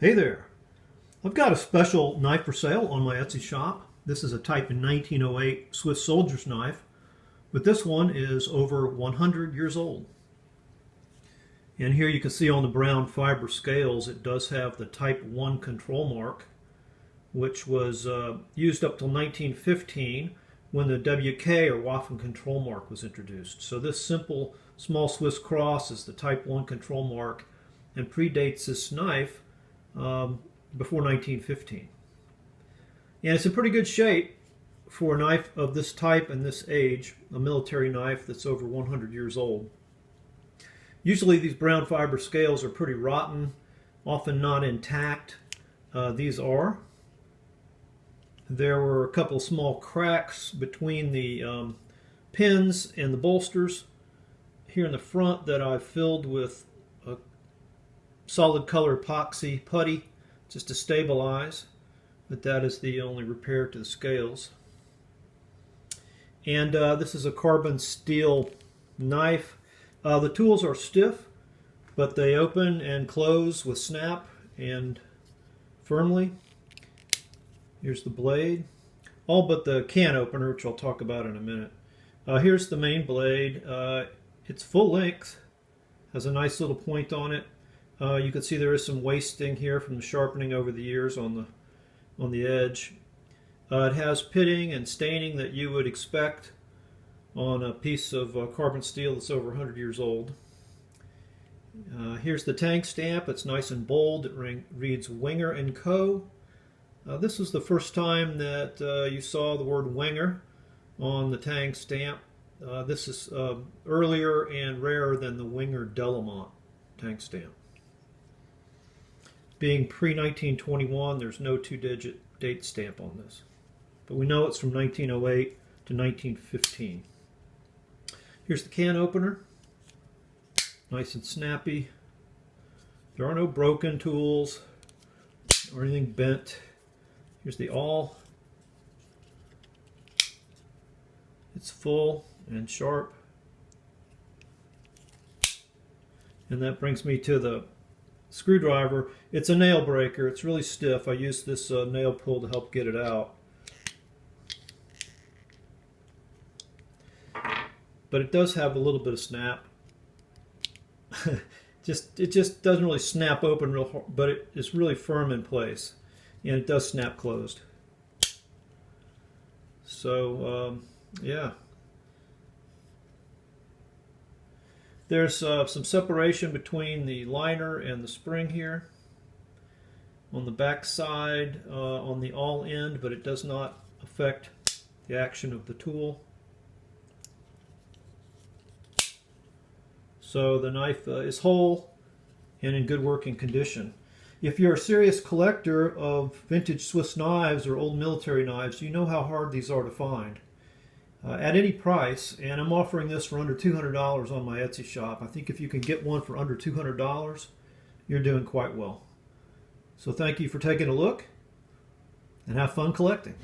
Hey there. I've got a special knife for sale on my Etsy shop. This is a type 1908 Swiss soldier's knife, but this one is over 100 years old. And here you can see on the brown fiber scales it does have the type 1 control mark, which was used up till 1915 when the WK or Waffen control mark was introduced. So this simple small Swiss cross is the type 1 control mark and predates this knife before 1915. And it's in pretty good shape for a knife of this type and this age, a military knife that's over 100 years old. Usually these brown fiber scales are pretty rotten, often not intact. These are. There were a couple of small cracks between the pins and the bolsters here in the front that I've filled with a solid color epoxy putty just to stabilize, but that is the only repair to the scales. And this is a carbon steel knife. The tools are stiff, but they open and close with snap and firmly. Here's the blade, all but the can opener, which I'll talk about in a minute. Here's the main blade. It's full length, has a nice little point on it. You can see there is some wasting here from the sharpening over the years on the edge. It has pitting and staining that you would expect on a piece of carbon steel that's over 100 years old. Here's the tank stamp. It's nice and bold. It reads Wenger Co. This was the first time that you saw the word Wenger on the tank stamp. This is earlier and rarer than the Wenger Delamont tank stamp. Being pre-1921, there's no two-digit date stamp on this. But we know it's from 1908 to 1915. Here's the can opener. Nice and snappy. There are no broken tools or anything bent. Here's the awl. It's full and sharp. And that brings me to the screwdriver. It's a nail breaker. It's really stiff. I used this nail pull to help get it out. But it does have a little bit of snap. It just doesn't really snap open real hard, but it is really firm in place. And it does snap closed. So, yeah. There's some separation between the liner and the spring here on the back side on the awl end, but it does not affect the action of the tool. So the knife is whole and in good working condition. If you're a serious collector of vintage Swiss knives or old military knives, you know how hard these are to find. At any price, and I'm offering this for under $200 on my Etsy shop. I think if you can get one for under $200, you're doing quite well. So thank you for taking a look, and have fun collecting.